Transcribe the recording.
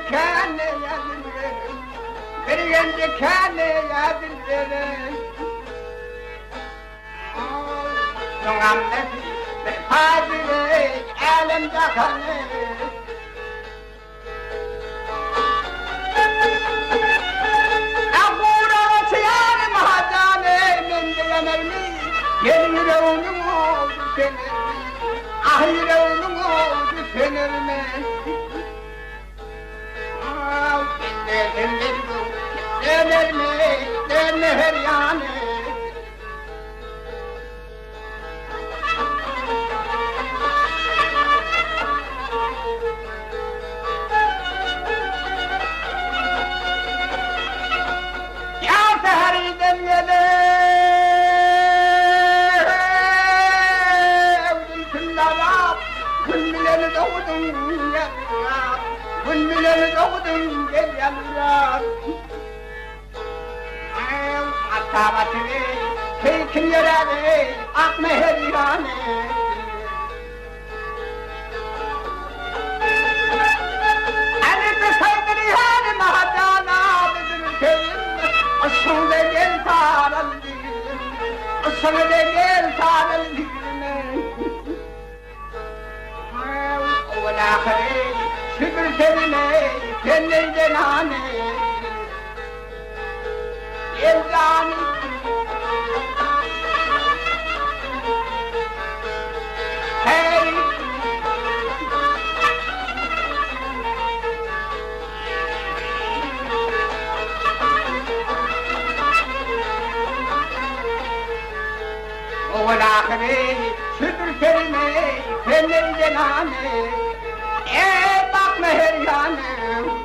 kendine yazılırım. Bir önce kendine yazılırım. Nungam nefis bir fadile elimde kanır. Akura çıyarım hazane mendilemel mi? Yeni yüreğinin oldu senir mi? Ah yüreğinin oldu senir mi? Denir mi? Denir yani. Ya seheriden gelir Evdülküllala Gün bileni doğdun gel ya Gün bileni doğdun gel ya Atabatını Teykin yüreği Ak meher yani Asıl da gel sarıl dilim, asıl da gel sarıl dilim. Ola kare, şükür seninle, seninle cenane. Gel cani. Hey. Ola kare, şükür seninle, seninle cenane. Bak meher yanım.